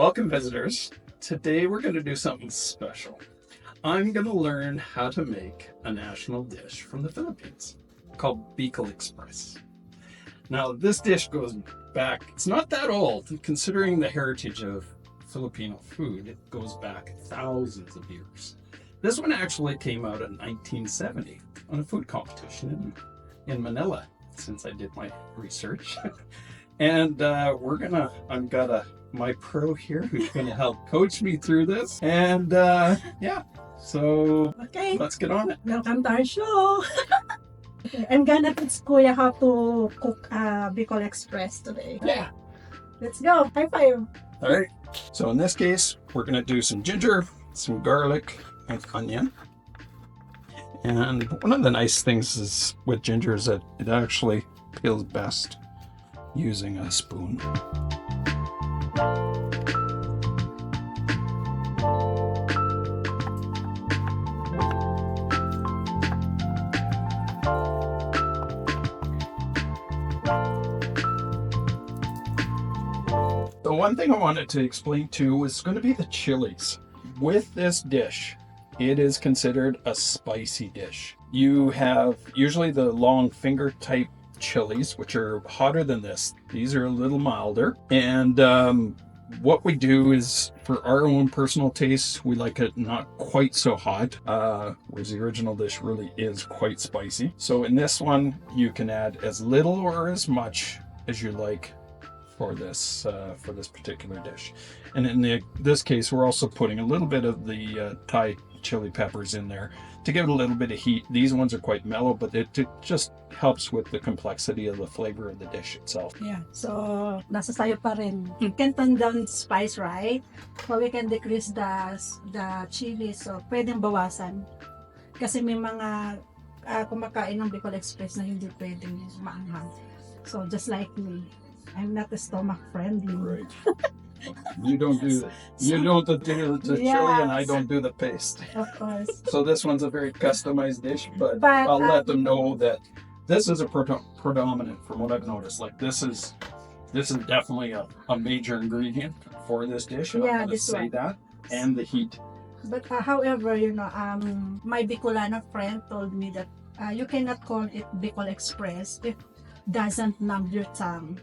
Welcome, visitors. Today we're going to do something special. I'm going to learn how to make a national dish from the Philippines called Bicol Xpress. Now, this dish goes back, it's not that old, considering the heritage of Filipino food. It goes back thousands of years. This one actually came out in 1970 on a food competition in Manila, since I did my research. And I've got my pro here who's gonna help coach me through this. And so Okay, let's get on it. welcome to our show. I'm gonna teach Kuya how to cook Bicol Express today. Yeah. Let's go. High five. All right. So in this case, we're gonna do some ginger, some garlic, and onion. And one of the nice things is with ginger is that it actually peels best using a spoon. The one thing I wanted to explain too was going to be the chilies. With this dish, it is considered a spicy dish. You have usually the long finger type chilies, which are hotter than this. These are a little milder. And what we do is, for our own personal taste, we like it not quite so hot, whereas the original dish really is quite spicy. So in this one, you can add as little or as much as you like for this particular dish. And in this case, we're also putting a little bit of the Thai chili peppers in there to give it a little bit of heat. These ones are quite mellow, but it just helps with the complexity of the flavor of the dish itself. Yeah. So, nasa sayo pa rin. You can turn down spice, right? So, we can decrease the chili. So, pwedeng bawasan. Kasi may mga kumakain ng Bicol Express na hindi pwedeng maanghang. So, just like me, I'm not a stomach friendly. Right. You don't do the chili, and I don't do the paste. Of course. So this one's a very customized dish, but I'll let them know that this is a predominant, from what I've noticed. Like this is definitely a major ingredient for this dish. And I'm going to say that, and the heat. But however, my Bicolano friend told me that you cannot call it Bicol Express if doesn't numb your tongue.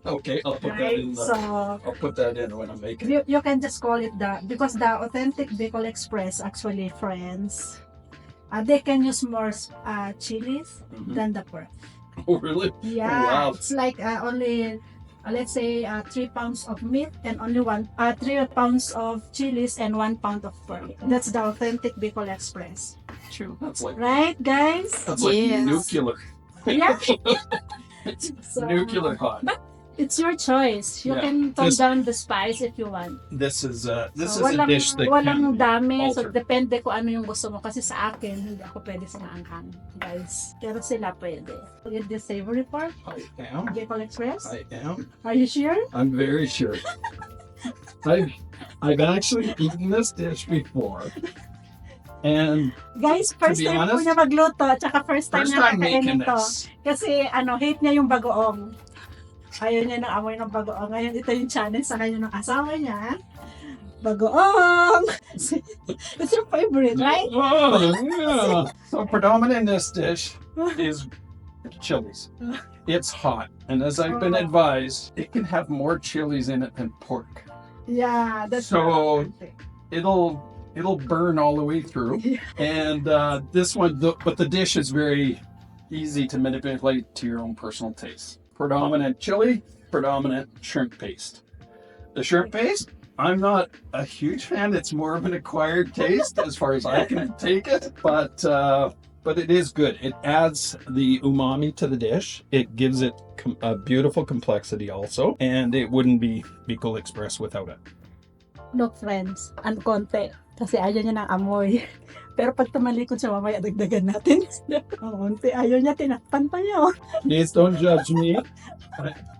Okay, I'll put that in. I'll put that in when I make it. You can just call it because the authentic Bicol Express, actually, friends, they can use more chilies than the pork. Oh, really? Yeah, oh, wow. It's like only, let's say, 3 pounds of meat and only 3 pounds of chilies and 1 pound of pork. That's the authentic Bicol Express. True. That's like right, guys. That's like nuclear. Yeah. So, nuclear hot. But it's your choice. You can tone down the spice if you want. This is a dish that walang dami. alter. So depende kung ano yung gusto mo. Kasi sa akin, hindi ako pwede sa maanghang, guys. Pero sila pwede. Get the savory part. I am. Bicol Express. I am. Are you sure? I'm very sure. I've actually eaten this dish before. And guys, first time po niya magluto, tsaka first time niya kakainin ito. Kasi hate niya yung bagoong. Ayaw niya ng amoy ng bagoong. Ngayon ito yung challenge sa kanya ng asawa niya. Bagoong! It's your favorite, right? Oh, yeah. So predominant in this dish is chilies. It's hot, and as I've been advised, it can have more chilies in it than pork. Yeah, that's so it'll burn all the way through. And this one, but the dish is very easy to manipulate to your own personal taste. Predominant chili, predominant shrimp paste. The shrimp paste, I'm not a huge fan. It's more of an acquired taste as far as I can take it, but it is good. It adds the umami to the dish. It gives it a beautiful complexity also, and it wouldn't be Bicol Express without it. Look, friends, ang konti. Kasi ayaw niya ng amoy. Pero pag tumalikod siya, mamaya dagdagan natin. Ang konti, ayaw niya, tinakpan pa niya. Please don't judge me.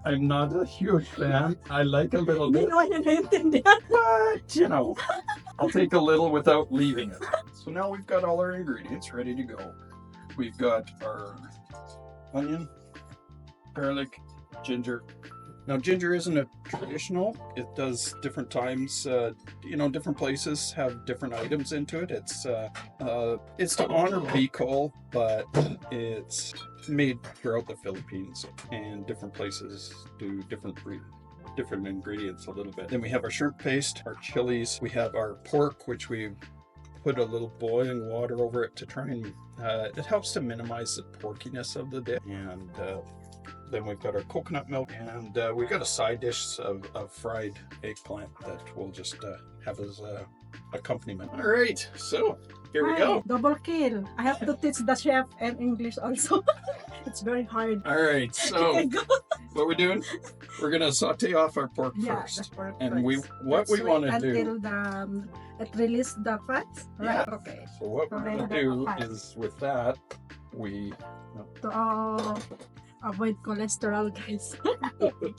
I'm not a huge fan. I like a little bit. Hindi naman niya naintindihan. But, I'll take a little without leaving it. So now we've got all our ingredients ready to go. We've got our onion, garlic, ginger, Now, ginger isn't a traditional. It does different times. Different places have different items into it. It's to honor Bicol, but it's made throughout the Philippines, and different places do different ingredients a little bit. Then we have our shrimp paste, our chilies. We have our pork, which we put a little boiling water over it to try and it helps to minimize the porkiness of the dish. And then we've got our coconut milk, and we've got a side dish of fried eggplant that we'll just have as accompaniment. All right, so here we go. Double kill. I have to teach the chef and English also. It's very hard. All right, so what we're doing, we're gonna saute off our pork first. The pork and first. what we want to do until it release the fats. Yeah. Right. Okay. So what we're gonna do is with that we To avoid cholesterol, guys.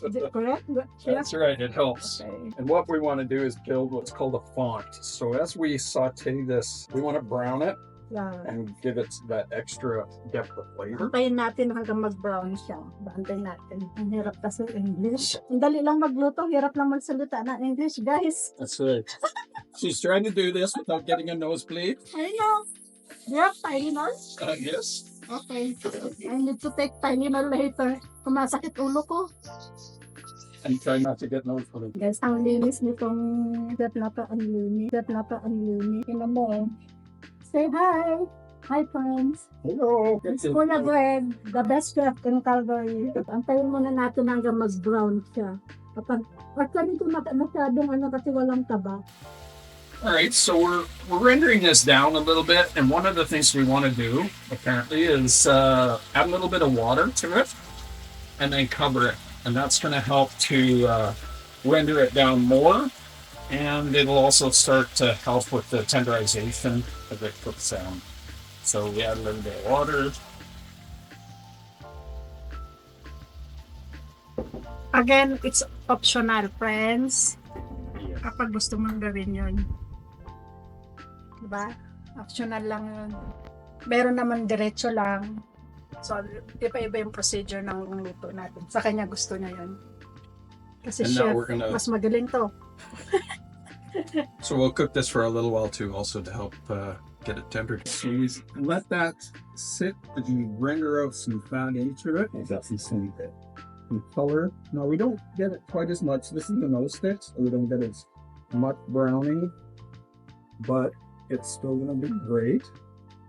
Is it correct? That's right, it helps. Okay. And what we want to do is build what's called a font. So as we saute this, we want to brown it Yeah. and give it that extra depth of flavor. Antayin natin hanggang mag-brown siya. Antayin natin. Ang hirap kasi English. Ang dali lang magluto, hirap lang magsalita ng English, guys. That's right. She's trying to do this without getting a nosebleed. I know. Do you have Tylenol? Yes. Okay. I need to take Tylenol later. Kumasakit ulo ko. And try not to get nosebleed. Guys, ang linis nitong ang linis. Tingnan mo. Say hi. Hi, friends. Hello. It's Kuya Greg, the best chef in Calgary. Antayin muna natin hanggang mag-brown siya. Actually, kung masyadong kasi walang taba. All right, so we're rendering this down a little bit, and one of the things we want to do, apparently, is add a little bit of water to it, and then cover it, and that's going to help to render it down more, and it'll also start to help with the tenderization of it cooks down. So we add a little bit of water. Again, it's optional, friends. Yeah. Kapag gusto mong gawin yun. Diba? Optional lang yun. Meron naman diretso lang. So, iba-iba yung procedure ng luto natin. Sa kanya gusto niya yun. Kasi And now chef, we're gonna- mas magaling to. So we'll cook this for a little while too, also to help get it tempered. So we let that sit and render out some fat into it. That's some color. Now we don't get it quite as much. This is the nose stick, so we don't get as much browning, but it's still going to be great.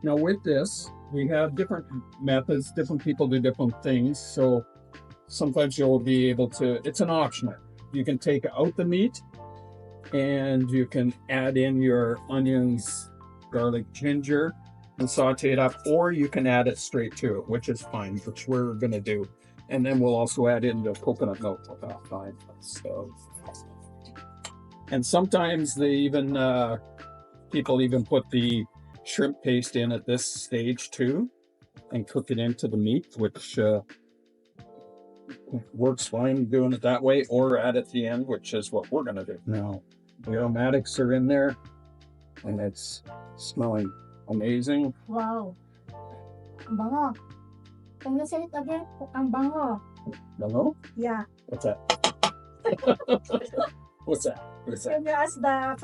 Now with this, we have different methods. Different people do different things. So sometimes you'll be able to, it's an optional. You can take out the meat and you can add in your onions, garlic, ginger, and saute it up, or you can add it straight to it, which is fine, which we're going to do. And then we'll also add in the coconut milk at that time. So, and sometimes they even, people even put the shrimp paste in at this stage too, and cook it into the meat, which works fine doing it that way, or add at the end, which is what we're gonna do. Now, the aromatics are in there, and it's smelling amazing. Wow. Ang bango. Can you say it again? Ang bango. Hello? Yeah. What's that? What's that? What's that? Can you ask the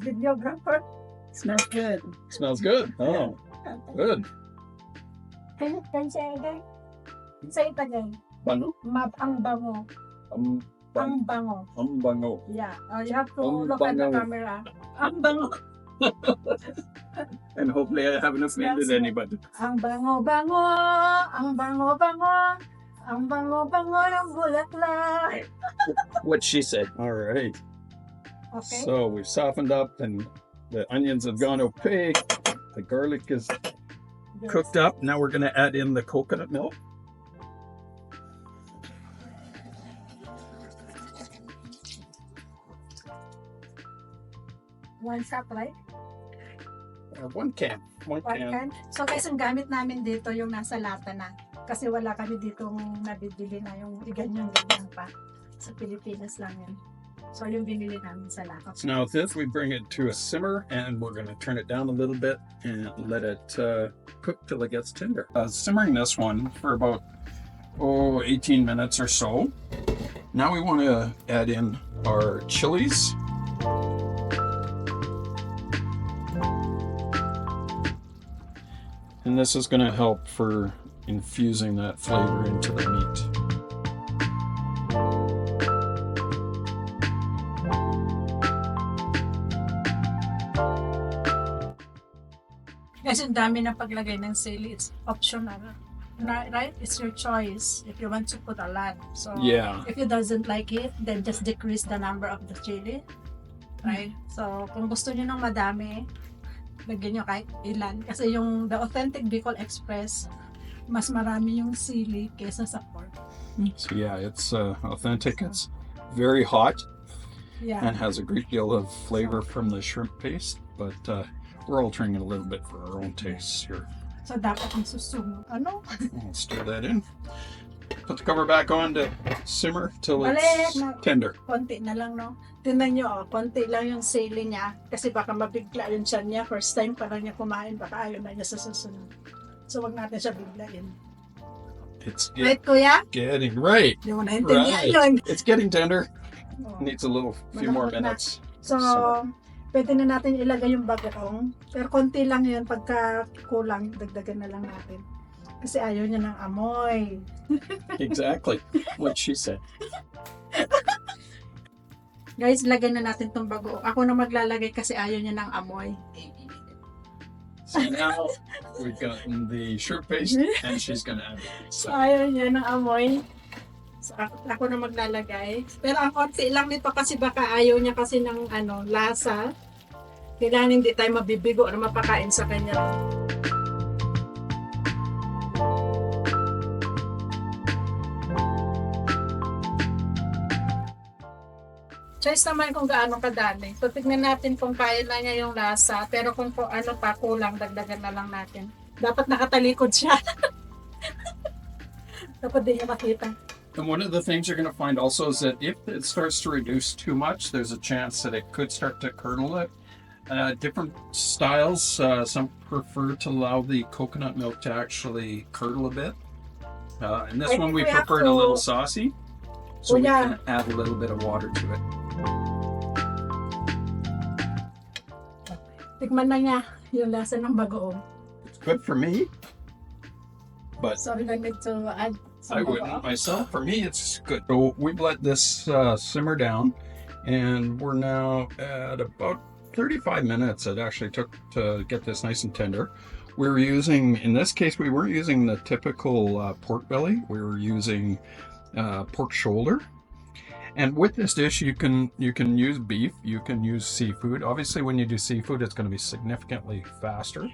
videographer? Smells good. Smells good. Oh, good. Can you say it again? Say it again. Bango? Ang bango. Ang bango. Ang bango. Yeah. You have to Ang look at the bango. camera. Ang bango. And hopefully I haven't offended Smells anybody. Ang bango-bango. Ang bango-bango. Ang bango-bango ng bulaklak. What she said. All right. Okay. So we've softened up and the onions have gone opaque. The garlic is cooked up. Now we're going to add in the coconut milk. One cup, right? One can. One One can. can. So guys, ang gamit namin dito yung nasa lata na. Kasi wala kami ditong nabibili na yung ganyan-ganyan pa. Sa Pilipinas lang yun. So yung binili namin sa lata. So now with this, we bring it to a simmer and we're going to turn it down a little bit and let it cook till it gets tender. Simmering this one for about 18 minutes or so. Now we want to add in our chilies. And this is going to help for infusing that flavor into the meat. Kasi ang dami na paglagay ng sili, it's optional. Right? It's your choice if you want to put a lot. So Yeah. if you doesn't like it, then just decrease the number of the chili. Right? So kung gusto niyo ng madami, lagyan niyo kahit ilan. Kasi yung the authentic Bicol Express, mas marami yung sili kesa sa pork. So yeah, it's authentic. It's very hot Yeah. and has a great deal of flavor from the shrimp paste, but we're altering it a little bit for our own tastes here. So dapat yung susunod. Ano? I'll stir that in. Put the cover back on to simmer till Balik it's na. tender. Konti na lang, no? Tingnan nyo, oh, konti lang yung sili niya. Kasi baka mabigla yung tiyan niya. First time pa lang niya kumain, baka ayaw na niya sa susunod. So wag natin siya biglain. It's Right, kuya? getting right. Hindi mo naintindihan Right. yun. It's getting tender. Oh. Needs a little few more Malambot na. minutes. So, pwede na natin ilagay yung bagoong. Pero konti lang yun. Pagka kulang, dagdagan na lang natin. Kasi ayaw niya ng amoy. Exactly what she said. Guys, lagay na natin tong bagoong. Ako na maglalagay kasi ayaw niya ng amoy. So now we've gotten the shrimp paste and she's gonna add it. So, So ayaw niya ng amoy. So, ako na maglalagay. Pero ang konti lang nito kasi baka ayaw niya kasi ng lasa. Kailangan hindi tayo mabibigo or mapakain sa kanya. Choice naman kung gaano kadami. So, tignan natin kung kaya na niya yung lasa. Pero kung ano pa kulang, dagdagan na lang natin. Dapat nakatalikod siya. Dapat din niya makita. and one of the things you're gonna find also is that if it starts to reduce too much, there's a chance that it could start to curdle it. Different styles, some prefer to allow the coconut milk to actually curdle a bit. And this I one think we we have prefer it a little to- saucy. So we yeah. can add a little bit of water to it. Tikman na niya yung lasa ng bagoong. It's good for me, but Sorry, I need to add I some wouldn't bagoong. myself. For me, it's good. So we've let this simmer down, and we're now at about 35 minutes. It actually took to get this nice and tender. We were using, in this case, we weren't using the typical pork belly. We were using pork shoulder. And with this dish, you can use beef, you can use seafood. Obviously, when you do seafood, it's going to be significantly faster.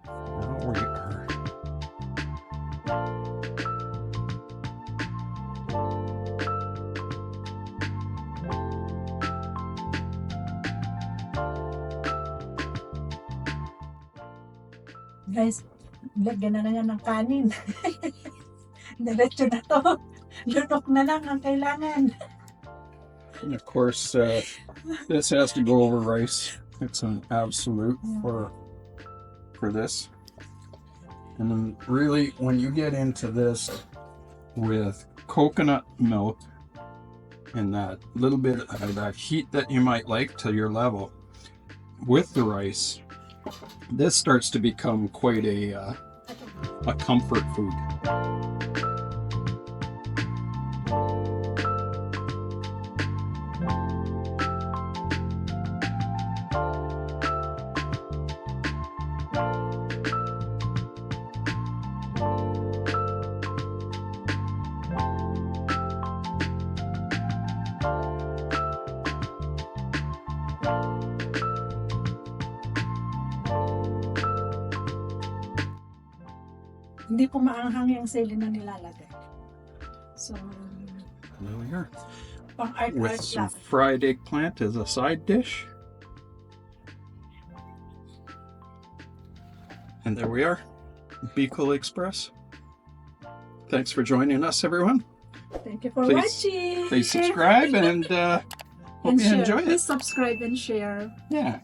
Now we are. Guys, lagyan na niya ng kanin. Diretso na to. Lunok na lang ang kailangan. And of course, this has to go over rice. It's an absolute for this. And then really, when you get into this with coconut milk and that little bit of that heat that you might like to your level with the rice, this starts to become quite a comfort food. Hindi po maanghang yung sili na nilalagay. So, There we are. pang art With art some lang. fried eggplant as a side dish. And there we are, Bicol Express. Thanks for joining us, everyone. Thank you for Please- watching. Please subscribe and hope and you share. enjoy it. Please subscribe and share. Yeah.